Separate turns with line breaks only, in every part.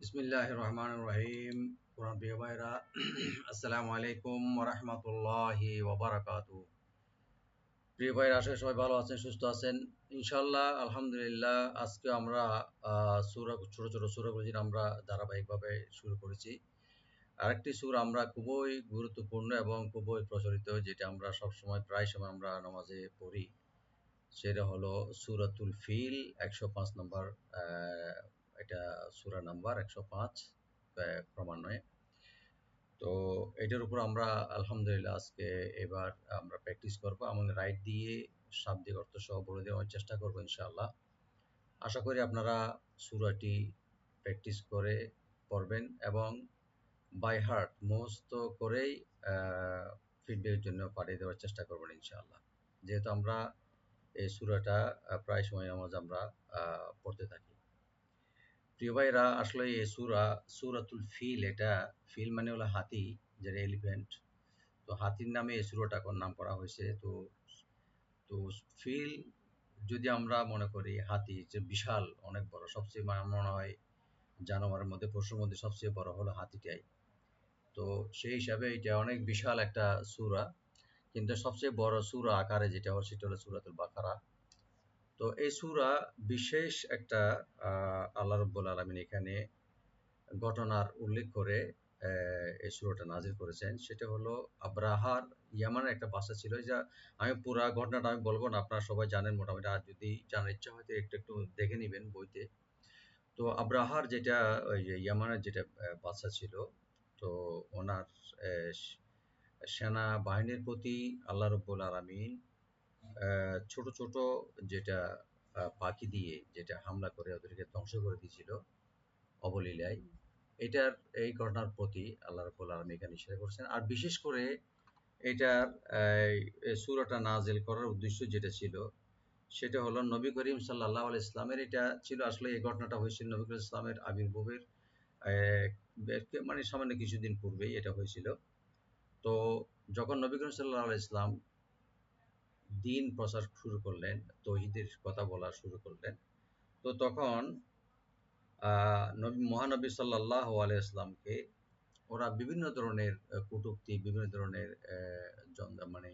বিসমিল্লাহির রহমানির রহিম। কোরআন প্রিয় ভাইরা, আসসালামু আলাইকুম ওয়া রাহমাতুল্লাহি ওয়া বারাকাতুহু। প্রিয় ভাইরা, আশা করি সবাই ভালো আছেন, সুস্থ আছেন ইনশাআল্লাহ। আলহামদুলিল্লাহ। আজকে আমরা ছোট ছোট সূরাগুলো যেটা আমরা ধারাবাহিকভাবে শুরু করেছি। আরেকটি সূরা আমরা খুবই গুরুত্বপূর্ণ এবং খুবই প্রচলিত, যেটা আমরা সবসময় প্রায় সময় আমরা নামাজে পড়ি। সেটা হলো সূরাতুল ফিল, 105 নম্বর। এটা সূরা নাম্বার 105 ক্রমান্বয়ে। তো এটার উপর আমরা আলহামদুলিল্লাহ আজকে এবার আমরা প্র্যাকটিস করবো। আমাদের রাইট দিয়ে শাব্দিক অর্থ সহ বলে দেওয়ার চেষ্টা করবো ইনশাআল্লাহ। আশা করি আপনারা সূরাটি প্র্যাকটিস করে পড়বেন এবং বাই হার্ট মুখস্থ করেই ফিডব্যাকের জন্য পাঠিয়ে দেওয়ার চেষ্টা করবেন ইনশাআল্লাহ। যেহেতু আমরা এই সূরাটা প্রায় সময় আমরা পড়তে থাকি। প্রিয় ভাইরা, আসলে এই সূরাতুল ফিল, এটা ফিল মানে হলো হাতি, যেটা এলিফ্যান্ট। তো হাতির নামে এই সূরাটার নাম করা হয়েছে। তো তো ফিল, যদি আমরা মনে করি হাতি যে বিশাল অনেক বড়, সবচেয়ে মনে হয় জানোয়ারের মধ্যে, পশুর মধ্যে সবচেয়ে বড় হলো হাতিটাই। তো সেই হিসাবে এটা অনেক বিশাল একটা সূরা, কিন্তু সবচেয়ে বড় সূরা আকারে যেটা হয় সেটা হলো সূরাতুল বাকারা। তো এই সূরা বিশেষ একটা আল্লাহ রাব্বুল আলামিন এখানে ঘটনার উল্লেখ করে এই সূরাটা নাজিল করেছেন। সেটা হলো আব্রাহার, ইয়ামানের একটা বাদশা ছিল। যা আমি পুরা ঘটনাটা আমি বলবো না, আপনারা সবাই জানেন মোটামুটি। আর যদি জানার ইচ্ছা হয় তো একটু একটু দেখে নিবেন বইতে। তো আব্রাহার যেটা, ওই যে ইয়ামানের যেটা বাদশা ছিল, তো ওনার সেনা বাহিনীর প্রতি আল্লাহ রাব্বুল আলামিন ছোট ছোট যেটা পাখি দিয়ে যেটা হামলা করে ওদেরকে ধ্বংস করে দিয়েছিল অবলীলায়। এটার, এই ঘটনার প্রতি আল্লাহ রাব্বুল আলামিন এখানে ইশারা করছেন। আর বিশেষ করে এটার এই সূরাটা নাজিল করার উদ্দেশ্য যেটা ছিল সেটা হলো নবী করিম সাল্লাল্লাহু আলাইহি ইসলামের, এটা ছিল আসলে এই ঘটনাটা হয়েছিল নবী করিম ইসলামের আবির্ভাবের মানে সামান্য কিছুদিন পূর্বেই এটা হয়েছিল। তো যখন নবী করিম সাল্লাল্লাহু আলাইহি ইসলাম দ্বীন প্রচার শুরু করলেন, তৌহিদের কথা বলা শুরু করলেন, তো তখন মহানবী সাল্লাল্লাহু আলাইহি ইসলামকে ওরা বিভিন্ন ধরনের কটূক্তি, বিভিন্ন ধরনের মানে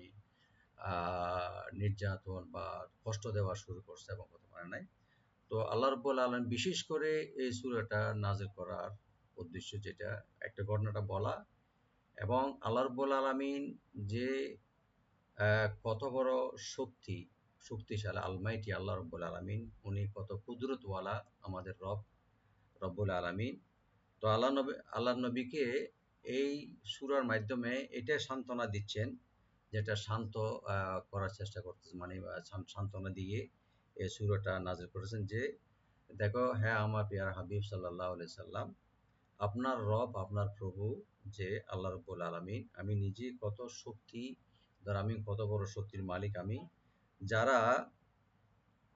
নির্যাতন বা কষ্ট দেওয়া শুরু করছে এবং কথা মানে নাই। তো আল্লাহ রাব্বুল আলামিন বিশেষ করে এই সূরাটা নাযিল করার উদ্দেশ্য যেটা, একটা ঘটনাটা বলা এবং আল্লাহ রাব্বুল আলামিন যে কত বড় শক্তিশালী আলমাইটি আল্লাহ রাব্বুল আলামিন, উনি কত কুদরতওয়ালা আমাদের রব্বুল আলামিন। তো আল্লাহ নবীকে এই সূরার মাধ্যমে এটা সান্ত্বনা দিচ্ছেন, যেটা শান্ত করার চেষ্টা করতেছেন, মানে সান্ত্বনা দিয়ে এই সূরাটা নাযিল করেছেন যে, দেখো হ্যাঁ আমার প্রিয় হাবিব সাল্লাল্লাহু আলাইহি সাল্লাম, আপনার রব, আপনার প্রভু যে আল্লাহ রাব্বুল আলামিন, আমি নিজে কত শক্তিধর, আমি কত বড় শক্তির মালিক আমি, যারা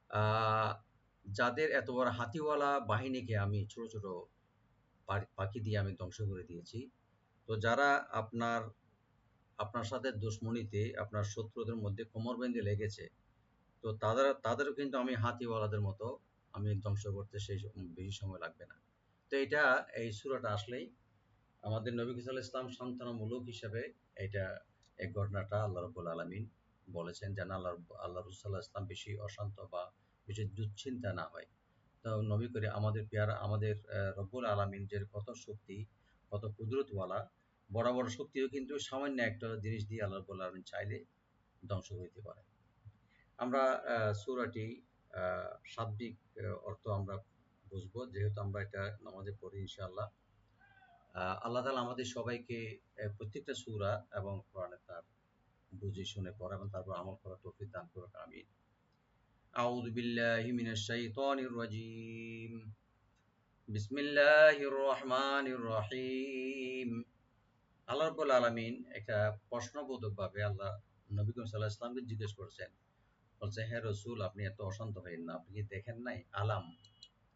আহ, যাদের এত বড় হাতিওয়ালা বাহিনীকে আমি ছোট ছোট পাখি দিয়ে আমি ধ্বংস করে দিয়েছি। তো যারা আপনার আপনার সাথে দুশমনিতে, আপনার শত্রুদের মধ্যে কোমর বেঁধে লেগেছে, তো তাদেরও কিন্তু আমি হাতিওয়ালাদের মতো আমি ধ্বংস করতে বেশি সময় লাগবে না। তো এটা, এই সূরাটা আসলেই আমাদের নবী সাল্লাল্লাহু আলাইহি ইসলাম সান্ত্বনামূলক হিসেবে এটা, এই ঘটনাটা আল্লাহ রাব্বুল আলামিন বলেছেন যেন আল্লাহ রাসূল সাল্লাল্লাহু আলাইহি ইসলাম বেশি অশান্ত বা বেশি দুশ্চিন্তা না হয়। তো নবী করে আমাদের পেয়ারা, আমাদের রব্বুল আলামিন যে কত শক্তি, কত কুদরতওয়ালা, বড় বড় শক্তিও কিন্তু সামান্য একটা জিনিস দিয়ে আল্লাহ রাব্বুল আলামিন চাইলে ধ্বংস হইতে পারে। আমরা সূরাটি শাব্দিক অর্থ আমরা বুঝবো, যেহেতু আমরা এটা নামাজে পড়ি ইনশাআল্লাহ। আল্লাহ তাআলা আমাদের সবাইকে প্রত্যেকটা সূরা এবং কোরআনের তার বুঝে শুনে পড়া এবং তারপর আমল করার তৌফিক দান করুক, আমিন। আউযু বিল্লাহি মিনাশ শাইতানির রাজীম। বিসমিল্লাহির রহমানির রহিম। আল্লাহ রাব্বুল আলামিন একটা প্রশ্নবোধকভাবে আল্লাহ নবী করিম সাল্লাল্লাহু আলাইহি ওয়াসাল্লামকে জিজ্ঞেস করছেন। বলছে, হে রাসূল, আপনি এত অশান্ত হইেন না, আপনি কি দেখেন নাই? আলাম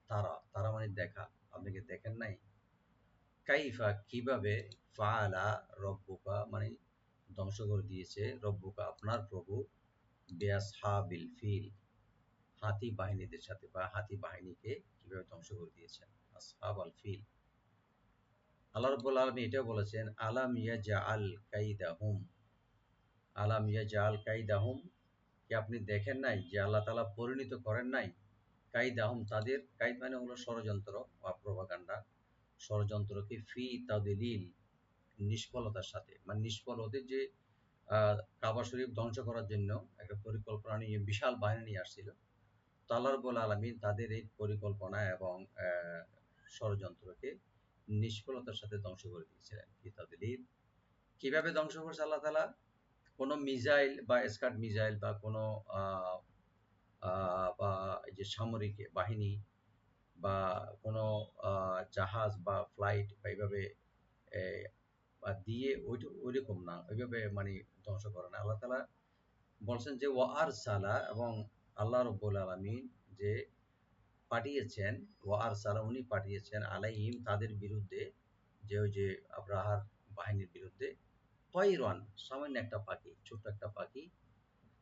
তারা, তারা মানে দেখা, আপনি কি দেখেন নাই? কাইফা কিভাবে, ফাআলা রব্বুকা মানে ধ্বংস করে দিয়েছে, রব্বুকা আপনার প্রভু, বিআসহাবিল ফিল হাতি বাহিনীদের সাথে, বা হাতি বাহিনীকে কিভাবে ধ্বংস করে দিয়েছেন। আসহাব আল ফিল, আল্লাহ রাব্বুল আলামিন এটাও বলেছেন আলাম ইয়াজআল কাইদাহুম, কি আপনি দেখেন নাই যে আল্লাহ তাআলা পরিণত করেন নাই কাইদাহুম তাদের, কাইদ মানে হলো ষড়যন্ত্র বা প্রোপাগান্ডা, ষড়যন্ত্রকে ফি তাদলিল নিষ্ফলতার সাথে, মানে নিষ্ফল ওদের যে কাবা শরীফ ধ্বংস করার জন্য একটা পরিকল্পনা নিয়ে বিশাল বাহিনী নিয়ে আসছিল, তো আল্লাহ রাব্বুল আলামিন তাদের এই পরিকল্পনা এবং ষড়যন্ত্রকে নিষ্ফলতার সাথে ধ্বংস করে দিয়েছিলেন। ফি তাদলিল, কিভাবে ধ্বংস করছে আল্লাহ তাআলা? কোনো মিসাইল বা স্কাড মিসাইল বা কোনো আহ, বা এই যে সামরিক বাহিনী বা কোনো জাহাজ বা ফ্লাইট বা এইভাবে বা দিয়ে ওইরকম না, ওইভাবে মানে ধ্বংস করে না। আল্লাহ তাআলা বলছেন যে ওয়া আরসালা, এবং আল্লাহ রাব্বুল আলামিন যে পাঠিয়েছেন, ওয়া আরসালা উনি পাঠিয়েছেন আলাইহিম তাদের বিরুদ্ধে, যে ওই যে আব্রাহার বাহিনীর বিরুদ্ধে, তয়রান সামান্য একটা পাখি, ছোট্ট একটা পাখি,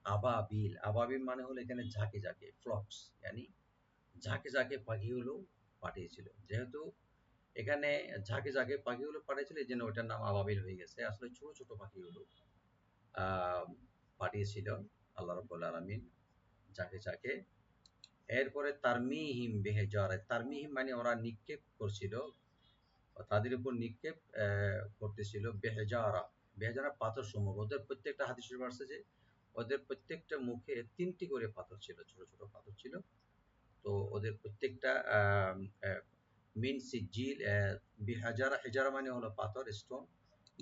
আবাবিল, আবাবিল মানে হলো এখানে ঝাঁকে ঝাঁকে, ফ্লক্স, yani ঝাঁকে ঝাঁকে পাখিগুলো পাঠিয়েছিল। যেহেতু এখানে ঝাঁকে ঝাঁকে পাখিগুলো পাঠিয়েছিল, এই জন্য ওটার নাম আবাবিল হয়ে গেছে। আসলে ছোট ছোট পাখিগুলো আহ পাঠিয়েছিল আল্লাহ রাব্বুল আলামিন ঝাঁকে ঝাঁকে। এরপরে তারমিহিম বিহিজারা, তারমিহিম মানে ওরা নিক্ষেপ করছিল, তাদের উপর নিক্ষেপ করতেছিল বেহেজারা, বেহেজারা পাথর সমূহ। ওদের প্রত্যেকটা হাদিস শরীফে আসছে যে ওদের প্রত্যেকটা মুখে 3টি করে পাথর ছিল, ছোট ছোট পাথর ছিল। তো ওদের প্রত্যেকটা মিন সিজিল, বিহাজারা, হেজারা মানে হলো পাথর, স্টোন,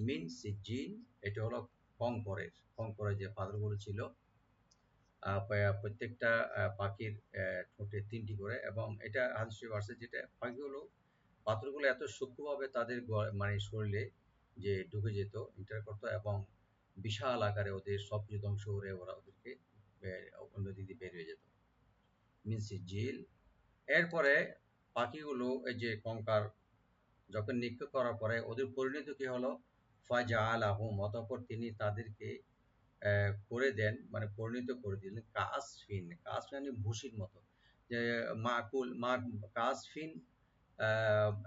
মিন সিজিল এটা হলো কঙ্করের, কঙ্করের যে পাথরগুলো ছিল, প্রত্যেকটা পাখির ঠোঁটে 3টি করে, এবং এটা হাদিস শরীফে আসছে যেটা পাখিগুলো, পাথরগুলো এত সূক্ষ্মভাবে তাদের মানে শরীরে যে ঢুকে যেত, এন্টার করতো, এবং বিশাল আকারে ওদের সবকিছু ধ্বংস করে ওরা ওদেরকে অন্য দিক দিয়ে বের হয়ে যেত, মিন সিজিল। এরপরে পাখিগুলো এই যে কঙ্কার যখন নিক্ষেপ করার পরে ওদের পরিণতি কি হলো? ফাজআলাহুম, অতঃপর তিনি তাদেরকে করে দেন, মানে পরিণত করে দিলেন কাসফিন, কাসফিন মানে ভুসির মতো, যে মাকুল মা, কাসফিন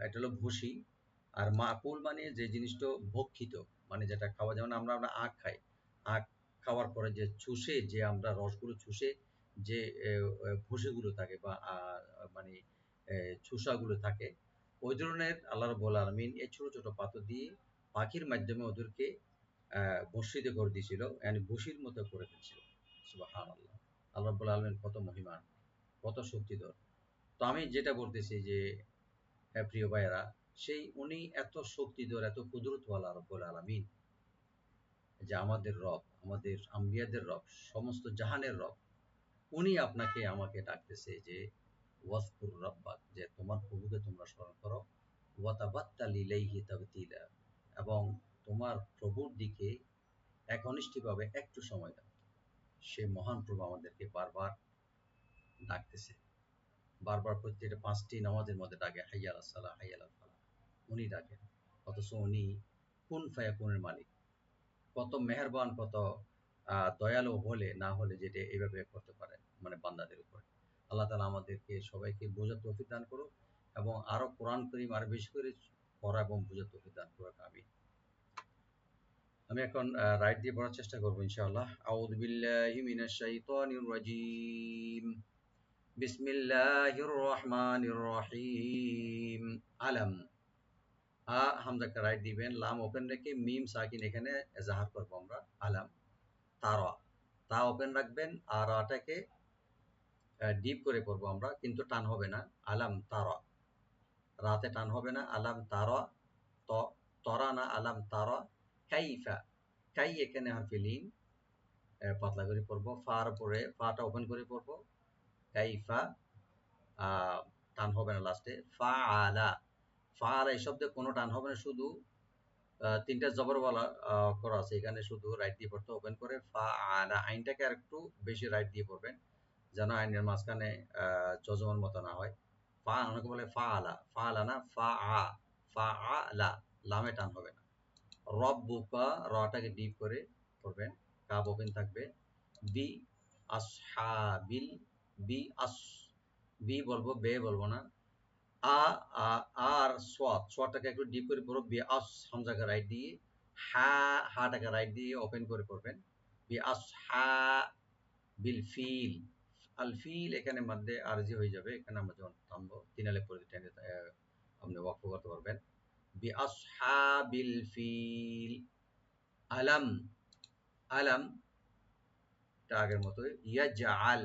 এটা হলো ভুসি, আর মাকুল মানে যে জিনিসটা ভক্ষিত, মানে যেটা খাওয়া, যেমন আমরা আমরা আখ খাই, আখ খাওয়ার পরে যে চুষে, যে আমরা রসগুলো চুষে যে ভুসিগুলো থাকে বা মানে চুষাগুলো থাকে, ওই ধরনের আল্লাহ রাব্বুল আলামিন এই ছোট ছোট পাথর দিয়ে পাখির মাধ্যমে ওদেরকে বর্ষিত করে দিয়েছিল, yani বসির মতো করে ফেলছিল। সুবহানাল্লাহ, আল্লাহ রাব্বুল আলামিন কত মহিমান, কত শক্তিধর। তো আমি যেটা বলতেছি যে প্রিয় ভাইয়েরা, সেই উনি এত শক্তিধর, এত কুদরতওয়ালা রব্বুল আলামিন, যে আমাদের রব, আমাদের আম্বিয়াদের রব, সমস্ত জাহানের রব, উনি আপনাকে আমাকে ডাকতেছে যে ওয়াজকুর রাব্বাক, যে তোমার প্রভুকে তোমরা স্মরণ করো, ওয়াতাবাত্তাল ইলাইহি তাবতিলা, এবং তোমার প্রভুর দিকে একনিষ্ঠভাবে একটু সময় দাও। সে মহান প্রভু আমাদেরকে বারবার ডাকতেছে, বারবার প্রত্যেকটা 5টি নামাজের মধ্যে ডাকে, হাইয়া আলাস সালাহ, হাইয়া আলাল ফালাহ, উনি ডাকেন। অথচ উনি কুন ফায়াকুনের মালিক, কত মেহেরবান, কত দয়ালু হলে না হলে যেটা এইভাবে করতে পারে মানে বান্দাদের উপরে। আল্লাহ তাআলা আমাদেরকে সবাইকে বোঝার তৌফিক দান করুক, এবং আরো কোরআন কারীম আরো বেশি করে পড়া এবং বোঝার তৌফিক দান করুক। আমি এখন রাইট দিয়ে পড়ার চেষ্টা করবো ইনশাআল্লাহ। আউযু বিল্লাহি মিনাশ শাইতানির রাজীম। বিসমিল্লাহির রহমানির রহিম। আলাম, হামজা একটা রাইট দিবেন, লাম ওপেন রেখে মিম সাকিন এখানে এজাহার করবো আমরা। আলাম তারা, তা ওপেন রাখবেন, আর আটাকে ডিপ করে পড়বো আমরা, কিন্তু টান হবে না। আলাম তারা, রাতে টান হবে না। আলাম তারা, ত তরা না, আলাম তারা কাইফা, কাই এখানে হারফিলিন, পাতলা করে পড়বো, ফার পরে ফাটা ওপেন করে পড়বো, কাইফা, টান হবে না লাস্টে। ফা আলা, ফা আলা এই শব্দে কোনো টান হবে না, শুধু 3টা জবরওয়ালা করা আছে এখানে, শুধু রাইট দিয়ে পড়তে, ওপেন করে ফা আলা, আইনটাকে আর একটু বেশি রাইট দিয়ে পড়বেন, যেন আইনের মাঝখানে যজমান মতো না হয়। ফা, অনেকে বলে ফা আলা, ফা আলা না, ফা আ, ফা আলা, লামে টান হবে না। রব্বুকা, রটাকে ডিপ করে পড়বেন, কাব ওপেন থাকবে। বি আসহাবিল, বি আস, বি বলবো, বে বলবো না। আ আ আর সোয়াটাকে একটু ডিপ করে পড়ো, বি আস হামজাকে রাইট দিয়ে, হাটাকে রাইট দিয়ে ওপেন করে পড়বেন। বি আস হা বিল ফিল, আল ফিল এখানে মধ্যে আরজি হয়ে যাবে, এখানে আমরা যখন টানবো তিন আলিফ পরে টেনে আপনি ওয়াকফ করতে পারবেন। বি আসহাবিল ফিল, আলাম আলাম টা আগের মতো, ইয়াজআল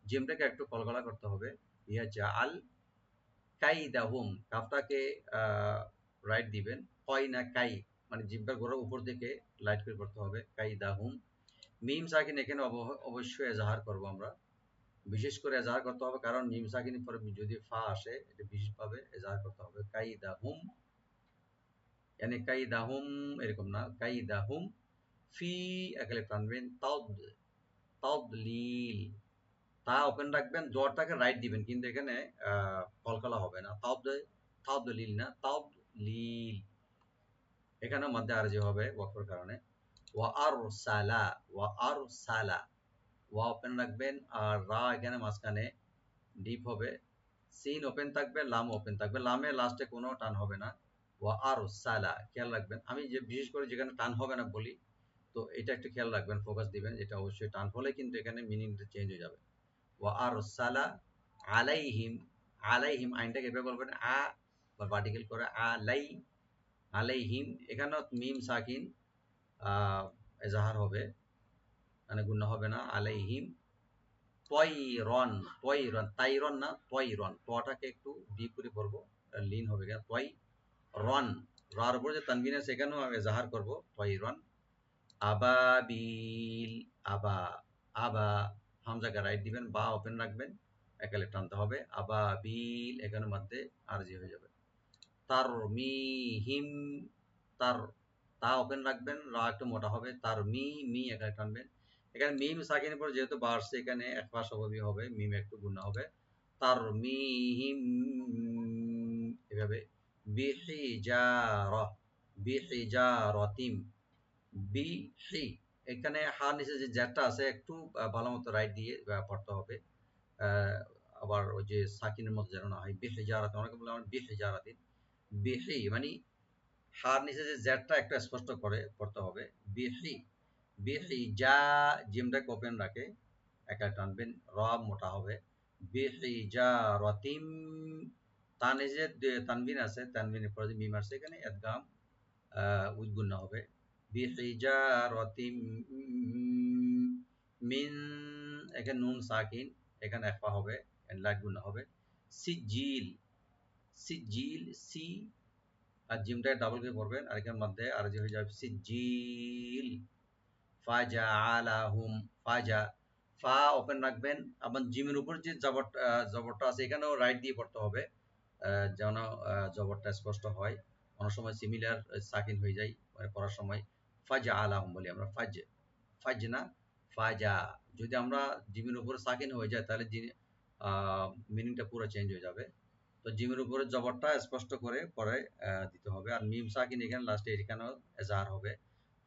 জিমটাকে একটু কলকলা করতে হবে, ইয়াজআল কাইদাহুম, কাফটাকে রাইট দিবেন, কয় না কাই, মানে জিহ্বার গোড়ার উপর দিকে লাইট করে করতে হবে, কাইদাহুম। মিম সাকিন এখানে অবশ্যই এজাহার করব আমরা, বিশেষ করে এজাহার করতে হবে, কারণ মিম সাকিনের পরে যদি ফা আসে এটা বিশেষভাবে এজাহার করতে হবে। কাইদাহুম, মানে কাইদাহুম এরকম না, কাইদাহুম। ফি একালে টানবেন, তাদলিল, তা ওপেন রাখবেন, জোরটাকে রাইট দিবেন, কিন্তু এখানে কলকলা হবে না, তাদলিল না, তাদলিল, এখানে মধ্যে আরজি হবে ওয়াকফের কারণে। ওয়া আরসালা, ওয়া আরসালা, ওয়া ওপেন রাখবেন, আর রা এখানে মাঝখানে ডিপ হবে, সিন ওপেন থাকবে, লাম ওপেন থাকবে, লামে লাস্টে কোনো টান হবে না। ওয়া আরসালা, খেয়াল রাখবেন, আমি যে বিশেষ করে যেখানে টান হবে না বলি, তো এটা একটু খেয়াল রাখবেন, ফোকাস দিবেন, এটা অবশ্যই টান হলে কিন্তু এখানে মিনিংটা চেঞ্জ হয়ে যাবে। ওয়া আরসালা আলাইহিম, আলাইহিম আইনটাকে এভাবে বলবেন, আ বা ভার্টিক্যাল করে আলাইহিম, এখানেও মিম সাকিন এজাহার হবে, মানে গুণা হবে না, আলাইহিম। তয়রন, তয়রন, তাইরন না, তয়রন, তটাকে একটু ডিপ করে পড়বো, লিন হবে, তয়রন, রার উপর যে তানবিন আছে সেখানেও আমি এজাহার করবো, তয়রন। আবাবিল, আবা, আবা হামজাকে রাইট দিবেন, বা ওপেন রাখবেন, একালে টানতে হবে, আবাবিল এখানে মধ্যে আরজি হয়ে যাবে। তারমিহিম, তার, তা ওপেন রাখবেন, রা একটু মোটা হবে, মি এখানে টানবেন, এখানে মিম সাকিনের পর যেহেতু বাড়ছে এখানে একপা স্বভাবই হবে, মিম একটু গুণা হবে। তারমিহিম, এভাবে, বিহিজারা, বিহিজারাতিম, বিহি, এখানে হা নিচে যে জ্যাটটা আছে একটু ভালো মতো রাইট দিয়ে পড়তে হবে, আবার ওই যে সাকিনের মতো যেন না হয়, বিহিজারাতিন, অনেকে বলে আমার বিহিজারাতিন, বিহি মানে হার নিচে যে জ্যাটটা একটু স্পষ্ট করে পড়তে হবে, বিহি, বিহি যা, জিমটাকে ওপেন রাখে, একা টানবেন, র মোটা হবে, বিহি যা রতিম, তানিজে তানবিন আছে, তানবিনের পরে যে মিম আছে এখানে একদম উদ্গুণ্য হবে, বিহি যা রতিম মিন, এখানে নুন সাকিন, এখানে একপা হবে, লাইট গুণ হবে, সিজিল, সিজিল, সি আর জিমটাকে ডাবল করে পড়বেন, আর এখানের মধ্যে আর যে হয়ে যাবে সিজিল। ফাজাআলাহুম, ফাজা, ফা ওপেন রাখবেন, আবার জিমের উপর যে জবরটা আছে এখানেও রাইট দিয়ে পড়তে হবে, যেন জবরটা স্পষ্ট হয়, অনেক সময় সিমিলার সাকিন হয়ে যায় মানে পড়ার সময়। ফাজাআলাহুম বলি আমরা, ফাজনা, ফাজা, যদি আমরা জিমের উপরে সাকিন হয়ে যায় তাহলে মিনিংটা পুরো চেঞ্জ হয়ে যাবে, তো জিমের উপরে জবরটা স্পষ্ট করে পরে দিতে হবে, আর মিম সাকিন এখানে লাস্টে এখানেও এজাহার হবে,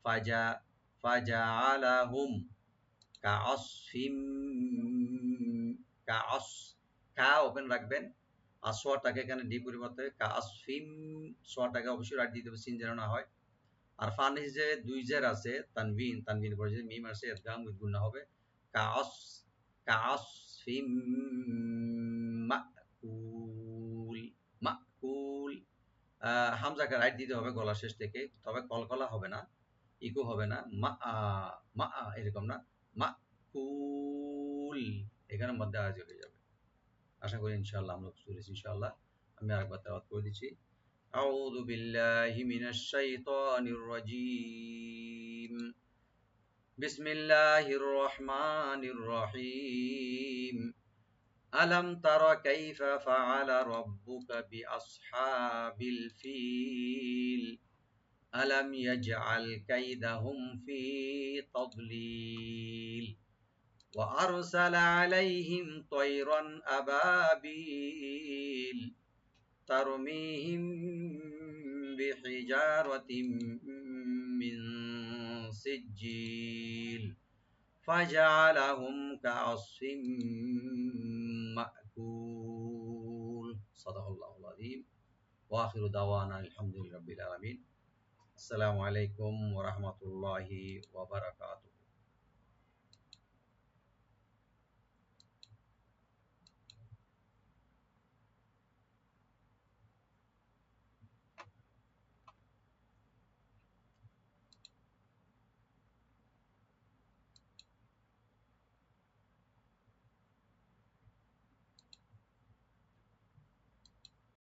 ফাজা, ফাজাআলাহুম কাআসফিম, কাআস, কা ওপেন রাখবেন, আর সোয়াটাকে এখানে ডি পরিবর্তে কাআসফিম, সোয়াটাকে অবশ্যই রাইট দিতে হবে, সিন যেন না হয়, আর ফানিস যে দুই জের আছে তানবিন, তানবিন পরে যে মিম আছে ইদগাম উইথ গুণা হবে, কাআস, কাআসফিম মাকুল, মাকুল, হামজাকে রাইট দিতে হবে গলা শেষ থেকে, তবে কলকলা হবে না, ইকো হবে না, মা এরকম না, মাকুল, এখানে মধ্যে আজ হয়ে যাবে। আশা করি ইনশাআল্লাহ আমরা বুঝতে পেরেছি, ইনশাআল্লাহ আমি আরেকবার তেলাওয়াত করে দিচ্ছি। আউযু বিল্লাহি মিনাশ শাইতানির রাজীম, বিসমিল্লাহির রহমানির রহিম, আলাম তারা কাইফা ফাআলা রাব্বুকা বিআসহাবিল ফিল, আলাম ইয়াজআল কাইদাহুম ফি তাদলিল, ওয়া আরসালা আলাইহিম তায়রান আবাবিল তারমিহিম বিহিজারাতিম মিন সিজ্জিল ফাজআলাহুম কাআসফিম মাকুল। ওয়া আখিরু দাওয়ানা আলহামদুলিল্লাহি রাব্বিল আলামিন। আসসালামু আলাইকুম ওয়া রাহমাতুল্লাহি ওয়া বারাকাতুহু।